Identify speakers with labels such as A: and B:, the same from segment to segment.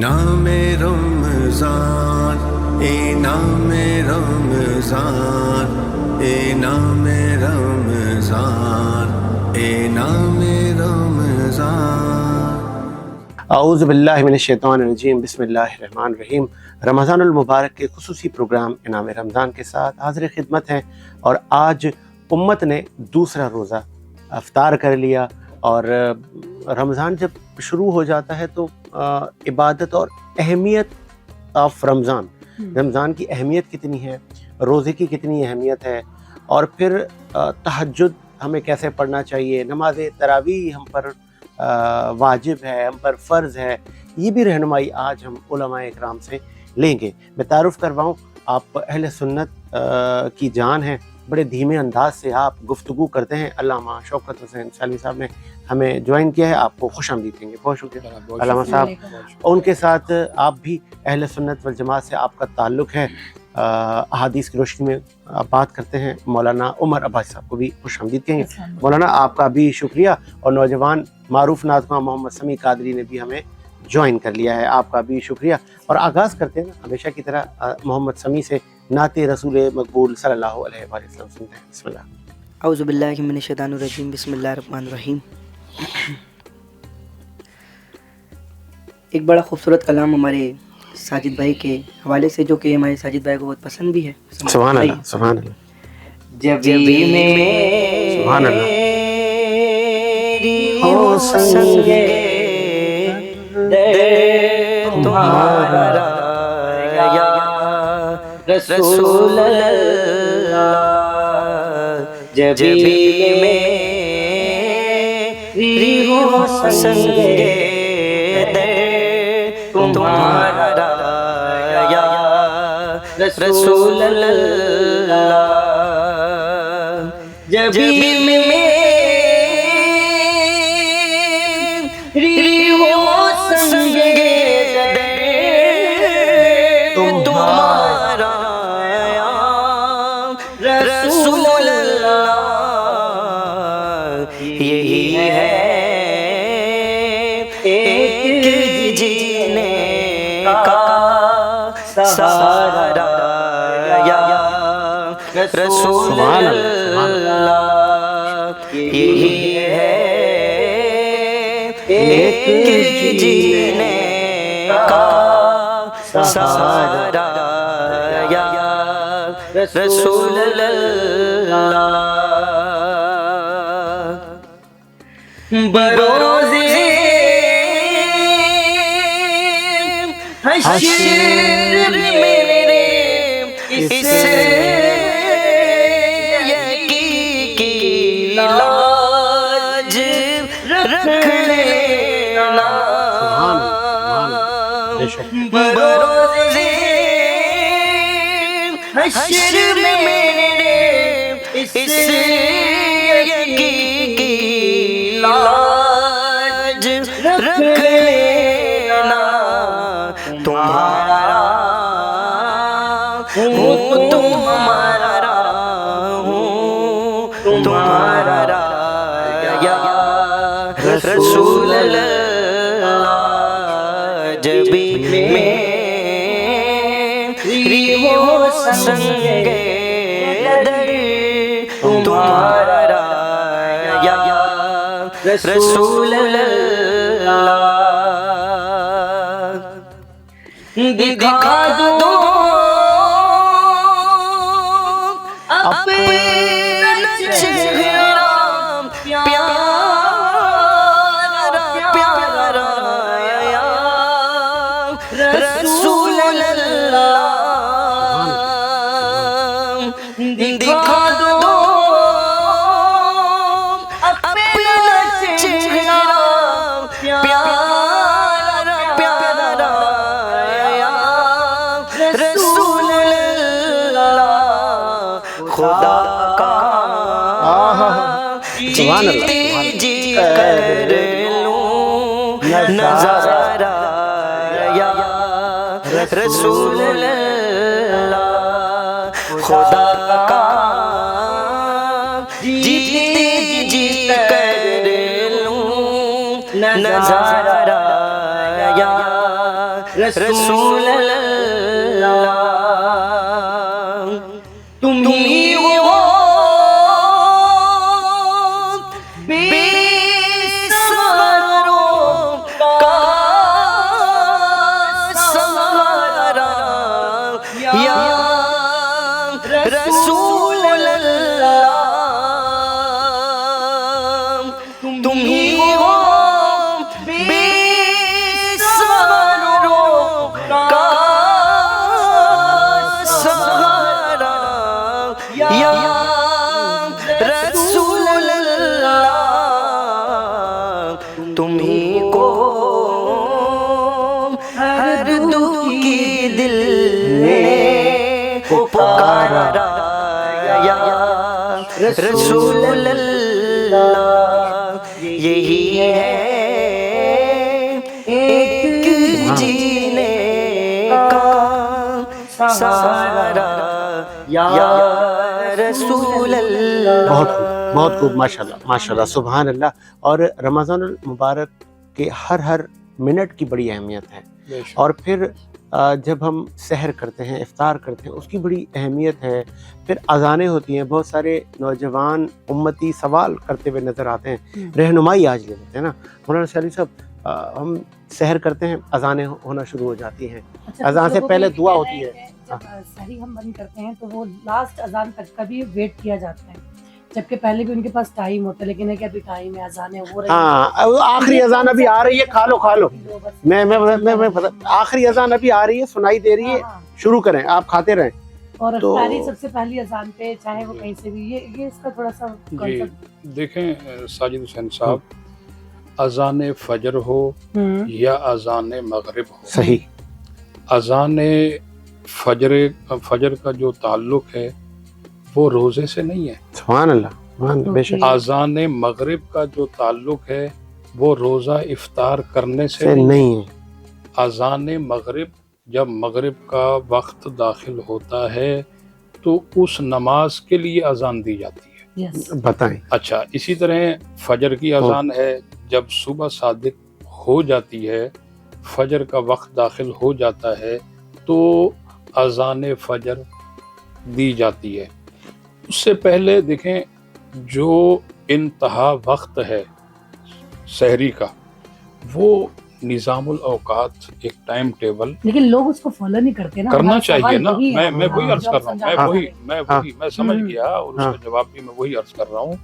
A: نام رمضان اے نام رمضان اے نام رمضان اے نام رمضان۔
B: اعوذ باللہ من الشیطان الرجیم، بسم اللہ الرحمن الرحیم۔ رمضان المبارک کے خصوصی پروگرام انعام رمضان کے ساتھ حاضر خدمت ہیں، اور آج امت نے دوسرا روزہ افطار کر لیا۔ اور رمضان جب شروع ہو جاتا ہے تو عبادت اور اہمیت آف رمضان کی اہمیت کتنی ہے، روزے کی کتنی اہمیت ہے، اور پھر تہجد ہمیں کیسے پڑھنا چاہیے، نماز تراویح ہم پر واجب ہے، ہم پر فرض ہے، یہ بھی رہنمائی آج ہم علماء اکرام سے لیں گے۔ میں تعارف کرواؤں، آپ اہل سنت کی جان ہیں، بڑے دھیمے انداز سے آپ گفتگو کرتے ہیں۔ علامہ شوکت حسین سالمی صاحب نے ہمیں جوائن کیا ہے، آپ کو خوش آمدید کہیں گے۔ بہت شکریہ علامہ صاحب۔ ان کے ساتھ آپ بھی اہل سنت والجماعت سے آپ کا تعلق ہے، احادیث کی روشنی میں آپ بات کرتے ہیں۔ مولانا عمر عباسی صاحب کو بھی خوش آمدید کہیں گے۔ مولانا آپ کا بھی شکریہ، اور نوجوان معروف نعتخواں محمد سمیع قادری نے بھی ہمیں جوائن کر لیا ہے، آپ کا بھی شکریہ۔ اور آغاز کرتے ہیں ہمیشہ کی طرح محمد سمیع سے، نعت رسول مقبول صلی اللہ علیہ وآلہ وسلم سنتے ہیں۔ بسم اللہ۔
C: اعوذ باللہ من الشیطان الرجیم، بسم اللہ الرحمن الرحیم۔ ایک بڑا خوبصورت کلام ہمارے ساجد بھائی کے حوالے سے، جو کہ ہمارے ساجد بھائی کو بہت پسند بھی ہے۔
B: سبحان اللہ، سبحان اللہ،
C: جبھی میری
B: سبحان اللہ۔
C: ہو سنگے در تمہارا یا رسول اللہ، جبھی میری ہو سنگے در تمہارا یا رسول اللہ، جبھی میری ہو سنگے در تمہارا یا رسول اللہ، یہی ہے ایک جینے کا سہارا یا رسول اللہ، یہی ہے ایک جینے کا سہارا یا رسول اللہ، بروزے حشر میرے اس یکی کی لاج رکھ لینا، بروزے حشر میرے اس یکی کی لاج رکھ لینا، تمہارا ہوں تمہارا ہوں تمہارا یا رسول اللہ، جبھی میری ہو سنگے در تمہارا یا رسول اللہ، دکھا دو اپنا چہرہ پیارا پیارا یا رسول اللہ، دکھا دو اپنا چہرہ پیارا پیارا یا رسول اللہ، خدا کا جیتے جی کر لوں نظارہ یا رسول اللہ، خدا کا جیتے جی کر لوں نظارہ یا رسول اللہ تم ہی ہو بے سہاروں کا سہارا یا رسول اللہ تم ہی ہو بے سہاروں کا سہارا یا رسول اللہ تم ہی کو ہر دکھی دل نے پکارا یا رسول اللہ یہی ہے ایک جینے کا سہارا یا رسول اللہ.
B: بہت خوب، بہت خوب، ماشاءاللہ ماشاءاللہ، سبحان اللہ. اور رمضان المبارک کے ہر منٹ کی بڑی اہمیت ہے، اور پھر جب ہم سحر کرتے ہیں، افطار کرتے ہیں، اس کی بڑی اہمیت ہے. پھر اذانیں ہوتی ہیں، بہت سارے نوجوان امتی سوال کرتے ہوئے نظر آتے ہیں، رہنمائی آج لے لیتے ہیں نا مولانا سیالی صاحب. ہم سحر کرتے ہیں، اذانیں ہونا شروع ہو جاتی ہیں، اذان سے پہلے دعا ہوتی ہے.
D: جب سحری ہم بند کرتے ہیں تو وہ لاسٹ اذان تک کا بھی ویٹ کیا جاتا ہے، جبکہ پہلے بھی ان کے پاس ٹائم ہوتا ہے، لیکن ہے کہ ابھی ٹائم ہے، اذانیں ہو رہی ہیں.
B: ہاں، آخری اذان ابھی آ رہی ہے، کھا لو. میں آخری اذان ابھی آ رہی ہے، سنائی دے رہی ہے، شروع کریں، آپ کھاتے رہیں.
D: اور افطاری سب سے پہلی اذان پہ، چاہے وہ کہیں سے بھی، یہ اس کا تھوڑا سا
E: جی دیکھیں ساجد حسین صاحب، اذان فجر ہو یا اذان مغرب ہو،
B: صحیح.
E: اذان فجر کا جو تعلق ہے وہ روزے سے نہیں ہے.
B: سبحان اللہ، سبحان اللہ، بے شک.
E: اذان مغرب کا جو تعلق ہے وہ روزہ افطار کرنے سے
B: سے نہیں ہے.
E: اذان مغرب، جب مغرب کا وقت داخل ہوتا ہے تو اس نماز کے لیے اذان دی جاتی ہے.
B: بتائیں.
E: اچھا، اسی طرح فجر کی اذان ہے، جب صبح صادق ہو جاتی ہے، فجر کا وقت داخل ہو جاتا ہے تو اذان فجر دی جاتی ہے. اس سے پہلے دیکھیں جو انتہا وقت ہے سحری کا، وہ نظام الاوقات، ایک ٹائم ٹیبل،
D: لیکن لوگ اس کو فالو نہیں کرتے نا.
E: کرنا چاہیے نا. میں وہی
D: ہاں،
E: عرض کر رہا ہوں، میں سمجھ گیا، اور اس کا جواب بھی میں وہی عرض کر رہا ہوں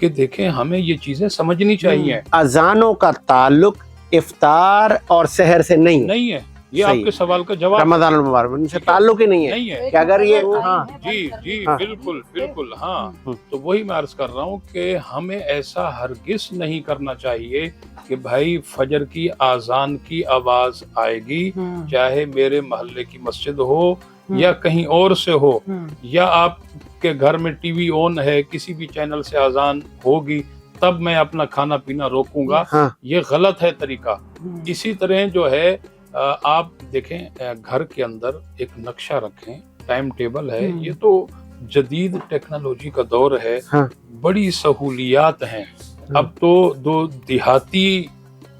E: کہ دیکھیں ہمیں یہ چیزیں سمجھنی چاہیے.
B: اذانوں کا تعلق افطار اور سحر سے نہیں
E: ہے. یہ آپ کے سوال کا جواب
B: رمضان المبارک ان سے تعلق ہی نہیں ہے کہ اگر یہ
E: جی بالکل ہاں. تو وہی میں عرض کر رہا ہوں کہ ہمیں ایسا ہرگز نہیں کرنا چاہیے کہ بھائی فجر کی اذان کی آواز آئے گی، چاہے میرے محلے کی مسجد ہو یا کہیں اور سے ہو، یا آپ کے گھر میں ٹی وی آن ہے، کسی بھی چینل سے اذان ہوگی تب میں اپنا کھانا پینا روکوں گا. یہ غلط ہے طریقہ. اسی طرح جو ہے آپ دیکھیں گھر کے اندر ایک نقشہ رکھیں، ٹائم ٹیبل ہے. یہ تو جدید ٹیکنالوجی کا دور ہے، بڑی سہولیات ہیں. اب تو دو دیہاتی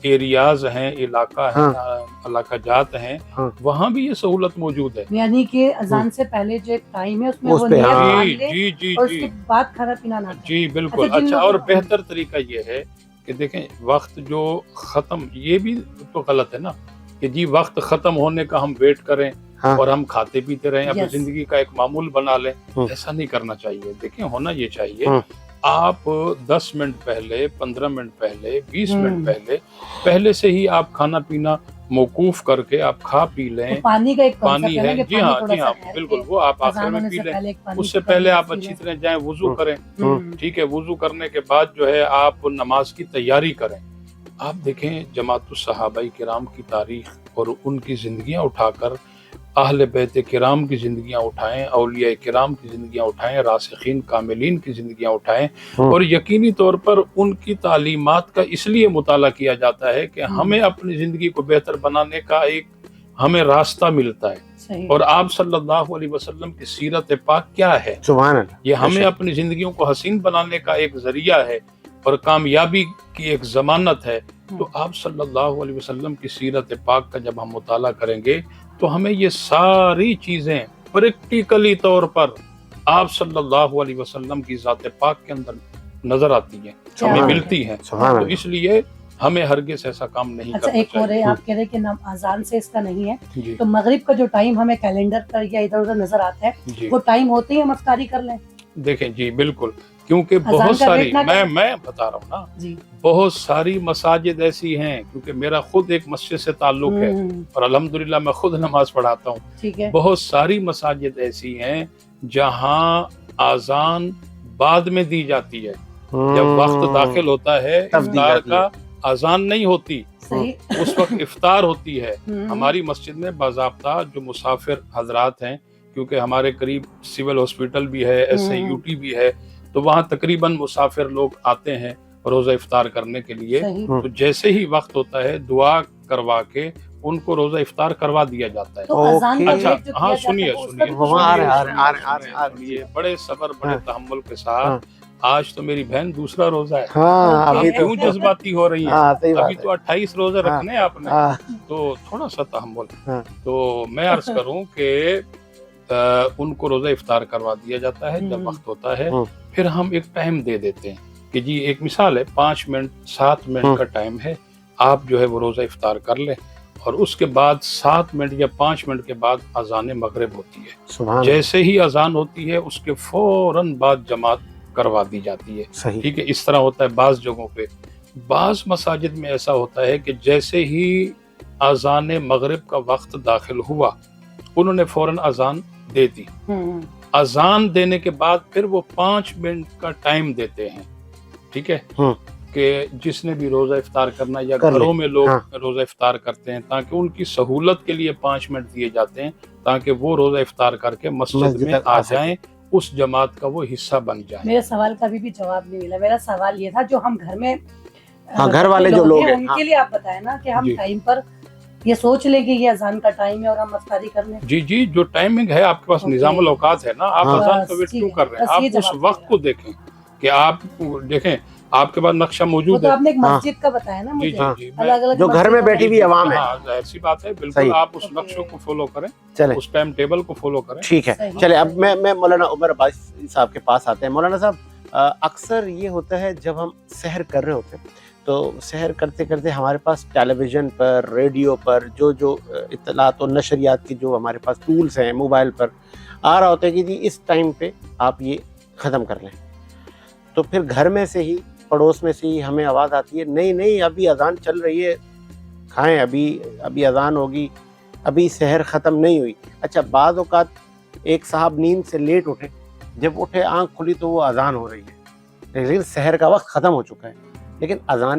E: ایریاز ہیں، علاقہ جات ہیں، وہاں بھی یہ سہولت موجود ہے.
D: یعنی کہ اذان سے پہلے جو ایک ٹائم ہے اس میں وہ
E: جی
D: اور اس کے بعد کھانا پینا نہ.
E: جی بالکل. اچھا، اور بہتر طریقہ یہ ہے کہ دیکھیں وقت جو ختم، یہ بھی تو غلط ہے نا کہ جی وقت ختم ہونے کا ہم ویٹ کریں اور ہم کھاتے پیتے رہیں، اپنی زندگی کا ایک معمول بنا لیں. ایسا نہیں کرنا چاہیے. دیکھیں ہونا یہ چاہیے آپ 10 منٹ پہلے، 15 منٹ پہلے، 20 منٹ پہلے سے ہی آپ کھانا پینا موقوف کر کے آپ کھا پی لیں.
D: پانی کا ایک
E: پانی ہے، جی ہاں بالکل، وہ آپ آخر میں پی لیں. اس سے پہلے آپ اچھی طرح جائیں، وضو کریں. ٹھیک ہے، وضو کرنے کے بعد جو ہے آپ نماز کی تیاری کریں. آپ دیکھیں جماعت الصحابہ کرام کی تاریخ اور ان کی زندگیاں اٹھا کر اہل بیت کرام کی زندگیاں اٹھائیں، اولیاء کرام کی زندگیاں اٹھائیں، راسخین کاملین کی زندگیاں اٹھائیں، اور یقینی طور پر ان کی تعلیمات کا اس لیے مطالعہ کیا جاتا ہے کہ ہمیں اپنی زندگی کو بہتر بنانے کا ایک ہمیں راستہ ملتا ہے. اور آپ صلی اللہ علیہ وسلم کی سیرت پاک کیا ہے؟
B: سبحان اللہ.
E: یہ ہمیں اپنی زندگیوں کو حسین بنانے کا ایک ذریعہ ہے. اور کامیابی کی ایک ضمانت ہے. تو آپ صلی اللہ علیہ وسلم کی سیرت پاک کا جب ہم مطالعہ کریں گے تو ہمیں یہ ساری چیزیں پریکٹیکلی طور پر آپ صلی اللہ علیہ وسلم کی ذات پاک کے اندر نظر آتی ہیں, ہمیں ملتی ہیں. تو اس لیے ہمیں ہرگز ایسا کام نہیں
D: اچھا
E: کرنا
D: ایک اور
E: چاہیے.
D: آپ کہہ رہے کہ اذان سے اس کا نہیں ہے,
E: جی
D: تو مغرب کا جو ٹائم ہمیں کیلنڈر پر یا ادھر ادھر نظر آتا ہے
E: جی
D: وہ ٹائم ہوتے ہی ہم افطاری کر لیں؟
E: دیکھیں جی بالکل, کیونکہ
D: اذان
E: بہت
D: کا
E: ساری
D: ویٹ نہ کریں.
E: میں بتا رہا ہوں نا,
D: جی
E: بہت ساری مساجد ایسی ہیں, کیونکہ میرا خود ایک مسجد سے تعلق ہے اور الحمدللہ میں خود نماز پڑھاتا ہوں.
D: ٹھیک ہے.
E: بہت ساری مساجد ایسی ہیں جہاں اذان بعد میں دی جاتی ہے, جب وقت داخل ہوتا ہے افطار کا, اذان نہیں ہوتی,
D: صحیح
E: اس وقت افطار ہوتی ہے. ہماری مسجد میں باضابطہ جو مسافر حضرات ہیں, کیونکہ ہمارے قریب سول ہاسپٹل بھی ہے, ایس اے یو ٹی بھی ہے, تو وہاں تقریباً مسافر لوگ آتے ہیں روزہ افطار کرنے کے لیے. تو جیسے ہی وقت ہوتا ہے دعا کروا کے ان کو روزہ افطار کروا دیا جاتا ہے.
D: تو اذان کا
E: اچھا
D: ویٹ جو
E: ہاں
D: کیا جاتا
E: سنیے
D: ہے وہ اس کا بھی
E: سنیے, بڑے صبر بڑے تحمل کے ساتھ. آج تو میری بہن دوسرا روزہ ہے,
B: ہاں
E: آپ کیوں جذباتی ہو رہی ہیں؟ ابھی تو 28 روزے رکھنے ہیں آپ نے, تو تھوڑا سا تحمل. تو میں عرض کروں کہ ان کو روزہ افطار کروا دیا جاتا ہے جب وقت ہوتا ہے. پھر ہم ایک ٹائم دے دیتے ہیں کہ جی ایک مثال ہے 5 منٹ 7 منٹ کا ٹائم ہے, آپ جو ہے وہ روزہ افطار کر لیں, اور اس کے بعد 7 منٹ یا 5 منٹ کے بعد اذان مغرب ہوتی ہے. جیسے ہی اذان ہوتی ہے اس کے فوراً بعد جماعت کروا دی جاتی ہے. ٹھیک ہے, اس طرح ہوتا ہے بعض جگہوں پہ. بعض مساجد میں ایسا ہوتا ہے کہ جیسے ہی اذان مغرب کا وقت داخل ہوا انہوں نے فوراً اذان دے دی. اذان دینے کے بعد پھر وہ 5 منٹ کا ٹائم دیتے ہیں, ٹھیک ہے, کہ جس نے بھی روزہ افطار کرنا, یا گھروں میں لوگ روزہ افطار کرتے ہیں, تاکہ ان کی سہولت کے لیے 5 منٹ دیے جاتے ہیں تاکہ وہ روزہ افطار کر کے مسجد میں آ جائیں, اس جماعت کا وہ حصہ بن جائیں.
D: میرے سوال کا بھی جواب نہیں ملا. میرا سوال یہ تھا جو ہم گھر میں
B: گھر والے جو لوگ ہیں
D: ان کے لیے آپ بتائیں نا کہ ہم ٹائم پر یہ سوچ لیں کہ یہ اذان کا ٹائم ہے اور ہم افطاری کر لیں.
E: جی جی, جو ٹائمنگ ہے آپ کے پاس نظام الاوقات ہے نا, آپ اذان کا ویٹ کیوں کر رہے ہیں؟ آپ اس وقت کو دیکھیں, کہ آپ دیکھیں آپ کے پاس نقشہ موجود ہے.
D: آپ نے ایک مسجد کا بتایا نا مجھے, الگ الگ
B: جو گھر میں بیٹھی ہوئی عوام ہے,
E: ظاہر سی بات ہے, بالکل آپ اس نقشے کو فالو کریں, اس ٹائم ٹیبل کو فالو کریں.
B: ٹھیک ہے. چلے اب میں مولانا عمر عباس صاحب کے پاس آتے ہیں. مولانا صاحب اکثر یہ ہوتا ہے جب ہم سحر کر رہے ہوتے ہیں تو سحر کرتے کرتے ہمارے پاس ٹیلی ویژن پر, ریڈیو پر جو اطلاعات و نشریات کی جو ہمارے پاس ٹولز ہیں موبائل پر آ رہا ہوتا ہے کہ جی اس ٹائم پہ آپ یہ ختم کر لیں. تو پھر گھر میں سے ہی, پڑوس میں سے ہی ہمیں آواز آتی ہے نہیں ابھی اذان چل رہی ہے, کھائیں, ابھی اذان ہوگی, ابھی سحر ختم نہیں ہوئی. اچھا بعض اوقات ایک صاحب نیند سے لیٹ اٹھے, جب اٹھے آنکھ کھلی تو وہ اذان ہو رہی ہے, لیکن سحر کا وقت ختم ہو چکا ہے, لیکن اذان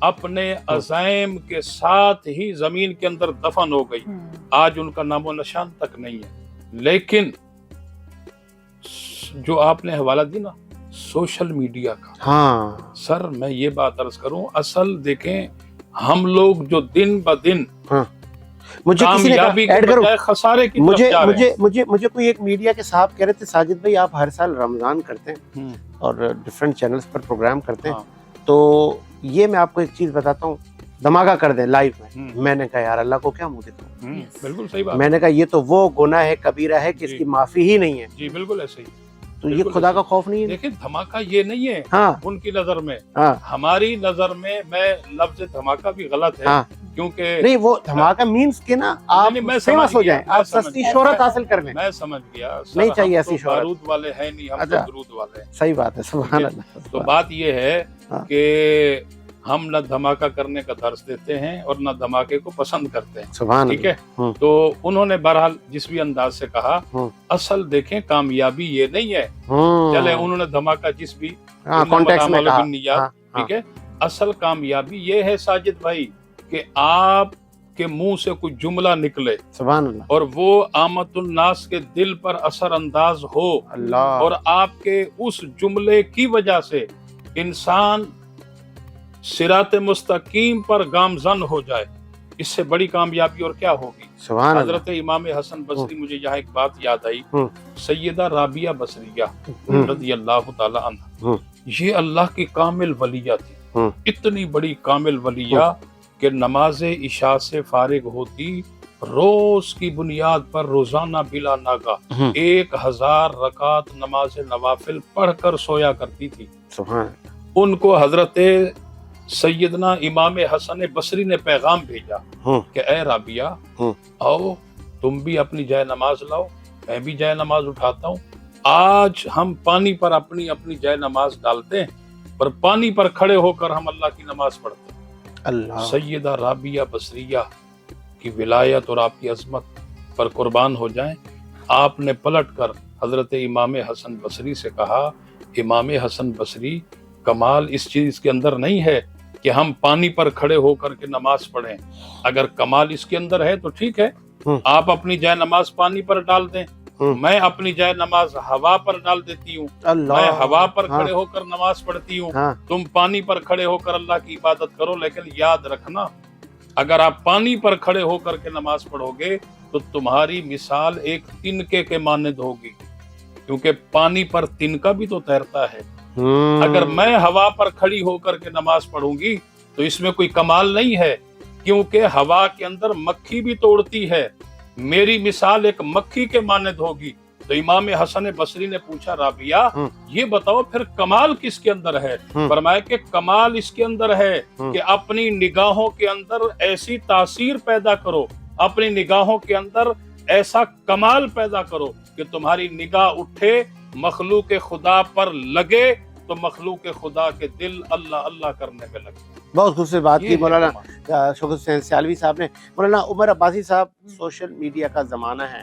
E: اپنے عزائم کے ساتھ ہی زمین کے اندر دفن ہو گئی، آج ان کا نام و نشان تک نہیں ہے۔ لیکن جو آپ نے حوالہ دی نا سوشل میڈیا کا،
B: ہاں
E: سر میں یہ بات عرض کروں، اصل دیکھیں ہم لوگ جو دن بدن
B: ہاں، مجھے کسی نے
E: کامیابی
B: کہا
E: کے
B: ایڈ کروں،
E: بجائے خسارے کی طرف
B: مجھے
E: جا رہے
B: مجھے
E: ہیں۔
B: مجھے مجھے کوئی ایک میڈیا کے صاحب کہہ رہے تھے ساجد بھائی آپ ہر سال رمضان کرتے ہیں اور ڈفرینٹ چینلز پر پروگرام کرتے ہیں،
E: ہاں،
B: تو یہ میں آپ کو ایک چیز بتاتا ہوں، دھماکہ کر دیں لائیو میں۔
E: ہوں،
B: میں نے کہا یار اللہ کو کیا منہ دکھاؤں،
E: بالکل صحیح بات
B: میں نے کہا یہ تو وہ گناہ ہے کبیرہ ہے کہ اس
E: جی۔
B: کی معافی ہی نہیں ہے،
E: جی بالکل ایسے ہی،
B: تو یہ
E: بالکل
B: خدا کا
E: ایسے ہی۔
B: خوف نہیں ہے۔
E: دیکھیں دھماکہ یہ نہیں ہے
B: ہاں
E: ان کی نظر میں،
B: ہاں
E: ہماری نظر میں لفظ دھماکہ بھی غلط ہے،
B: ہاں،
E: کیونکہ
B: نہیں وہ دھماکہ مینس کے نا آپ
E: نہیں، میں
B: فیمس
E: سمجھ
B: ہو
E: گیا،
B: جائیں،
E: میں
B: آپ
E: سمجھ
B: سستی
E: گیا۔
B: شہرت حاصل کر لیں،
E: میں سمجھ گیا، سر
B: نہیں چاہیے
E: ہم
B: ایسی
E: تو
B: شہرت۔
E: بارود والے ہیں نہیں، ہم تو
B: اچھا،
E: درود والے ہیں۔
B: صحیح بات ہے، سبحان
E: ٹھیک ہے؟
B: اللہ۔
E: تو بات یہ ہے
B: ہاں۔
E: کہ ہم نہ دھماکہ کرنے کا درس دیتے ہیں اور نہ دھماکے کو پسند کرتے ہیں،
B: سبحان
E: ٹھیک ہے؟
B: ہوں۔
E: تو انہوں نے بہرحال جس بھی انداز سے کہا،
B: ہوں۔
E: اصل دیکھیں کامیابی یہ نہیں ہے، چلے انہوں نے دھماکہ جس بھی
B: ہاں کانٹیکس میں کہا،
E: بالنیات،
B: ہاں،
E: ٹھیک ہے؟ اصل کامیابی یہ ہے ساجد بھائی کہ آپ کے منہ سے کوئی جملہ نکلے
B: سبحان اللہ،
E: اور وہ آمت الناس کے دل پر اثر انداز ہو،
B: اللہ،
E: اور آپ کے اس جملے کی وجہ سے انسان صراط مستقیم پر گامزن ہو جائے، اس سے بڑی کامیابی اور کیا ہوگی؟
B: سبحان اللہ۔
E: حضرت امام حسن بصری، مجھے یہاں ایک بات یاد آئی،
B: ہوں۔
E: سیدہ رابعہ بصریہ
B: ہوں۔
E: رضی اللہ تعالی عنہ،
B: ہوں۔
E: یہ اللہ کی کامل ولیہ تھی،
B: ہوں۔
E: اتنی بڑی کامل ولیہ کہ نماز عشاء سے فارغ ہوتی روز کی بنیاد پر روزانہ بلا ناغہ
B: ہوں۔
E: 1000 رکعت نماز نوافل پڑھ کر سویا کرتی تھی۔
B: سبحان
E: ان کو حضرت سیدنا امام حسن بصری نے پیغام بھیجا
B: ہوں۔
E: کہ اے رابعہ،
B: ہوں۔
E: آؤ تم بھی اپنی جائے نماز لاؤ، میں بھی جائے نماز اٹھاتا ہوں، آج ہم پانی پر اپنی اپنی جائے نماز ڈالتے ہیں اور پانی پر کھڑے ہو کر ہم اللہ کی نماز پڑھتے ہیں۔
B: اللہ،
E: سیدہ رابعہ بصریہ کی ولایت اور آپ کی عظمت پر قربان ہو جائیں، آپ نے پلٹ کر حضرت امام حسن بصری سے کہا، امام حسن بصری، کمال اس چیز کے اندر نہیں ہے کہ ہم پانی پر کھڑے ہو کر کے نماز پڑھیں، اگر کمال اس کے اندر ہے تو ٹھیک ہے، آپ اپنی جائے نماز پانی پر ڈال دیں، میں اپنی جائے نماز ہوا پر ڈال دیتی ہوں، میں ہوا پر کھڑے ہو کر نماز پڑھتی ہوں، تم پانی پر کھڑے ہو کر اللہ کی عبادت کرو، لیکن یاد رکھنا اگر آپ پانی پر کھڑے ہو کر کے نماز پڑھو گے تو تمہاری مثال ایک تنکے کے مانند ہوگی، کیونکہ پانی پر تنکا بھی تو تیرتا ہے، اگر میں ہوا پر کھڑی ہو کر کے نماز پڑھوں گی تو اس میں کوئی کمال نہیں ہے، کیونکہ ہوا کے اندر مکھی بھی توڑتی ہے، میری مثال ایک مکھی کے مانند ہوگی۔ تو امام حسن بصری نے پوچھا، رابعہ یہ بتاؤ پھر کمال کس کے اندر ہے؟ فرمایا کہ کمال اس کے اندر ہے کہ اپنی نگاہوں کے اندر ایسی تاثیر پیدا کرو، اپنی نگاہوں کے اندر ایسا کمال پیدا کرو کہ تمہاری نگاہ اٹھے، مخلوق خدا پر لگے تو مخلوق خدا کے دل اللہ اللہ کرنے میں لگے۔
B: بہت خوبصورت بات
E: یہ
B: کی
E: ہے
B: مولانا
E: کمال۔
B: شوکت حسین سیالوی صاحب نے۔ مولانا عمر عباسی صاحب، سوشل میڈیا کا زمانہ ہے،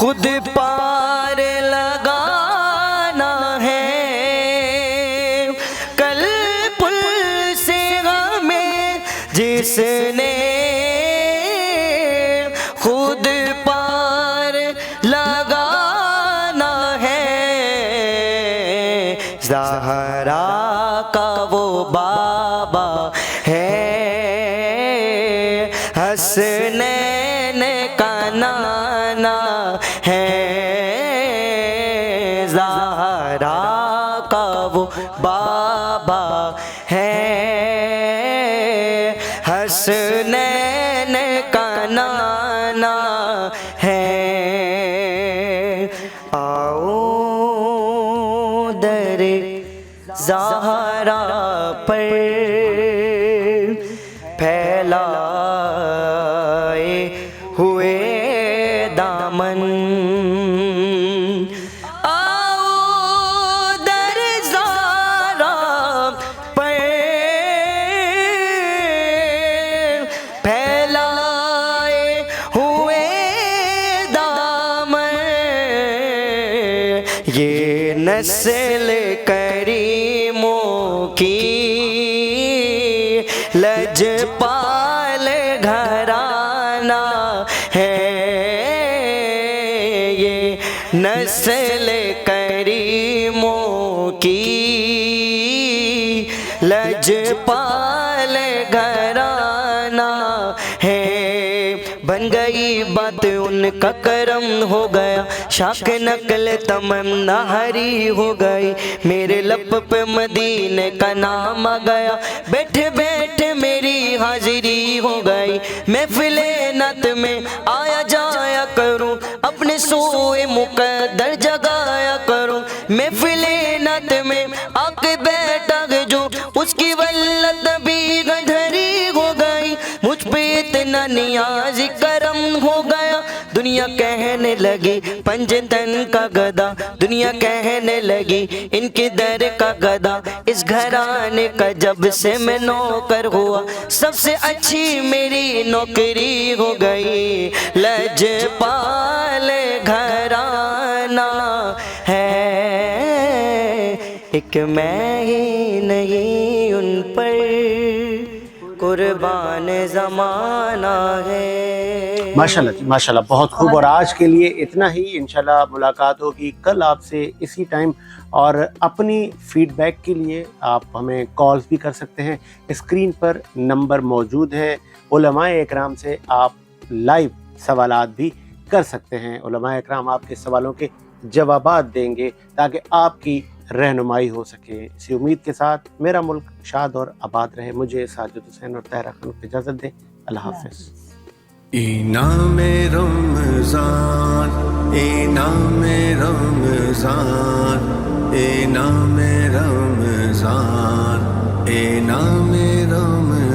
F: خود پار لگانا ہے، کل پل سے ہمیں جس نے خود پار لگانا ہے، زہرا کا وہ بابا ہے، حسنین کا نانا ہے، زہرا کا وہ بابا ہے، حسنین کا نانا ہے۔ آؤ در زہرا پر پھیلائے ہوئے دامن، آؤ در زہرا پر پھیلائے ہوئے دامن، یہ نسل کریموں کی لجپال گھرانہ ہے، یہ نسل کریموں کی لجپال گھرانہ ہے۔ بن گئی بات ان کا کرم ہو گیا، شاک نقل تمنا ہری ہو گئی، میرے لب پہ مدینے کا نام آ گیا، بیٹھے بیٹھے میری حاضری ہو گئی، محفل نعت میں آیا جایا کروں، اپنے سوئے مقدر جگایا کروں، محفل نعت میں آ کے بیٹھا جو اس کی ولت بھی گدھری ہو گئی، مجھ پہ اتنا نیاز کرم ہو گیا، دنیا کہنے لگی پنجتن کا گدا، دنیا کہنے لگی ان کے در کا گدا، اس گھرانے کا جب سے میں نوکر ہوا، سب سے اچھی میری نوکری ہو گئی، لجپال گھرانہ ہے، ایک میں ہی نہیں ان پر قربان زمانہ ہے۔
B: ماشاءاللہ جی ماشاءاللہ، بہت خوب۔ اور آج کے لیے اتنا ہی، انشاءاللہ ملاقات ہوگی کل آپ سے اسی ٹائم، اور اپنی فیڈ بیک کے لیے آپ ہمیں کالز بھی کر سکتے ہیں، اسکرین پر نمبر موجود ہے، علماء اکرام سے آپ لائیو سوالات بھی کر سکتے ہیں، علماء اکرام آپ کے سوالوں کے جوابات دیں گے تاکہ آپ کی رہنمائی ہو سکے۔ اسی امید کے ساتھ میرا ملک شاد اور آباد رہے، مجھے ساجد حسین اور طاہرہ خانم کو اجازت دیں، اللہ حافظ۔
A: انعام رمضان، انعام رمضان، انعام رمضان، انعام رمضان۔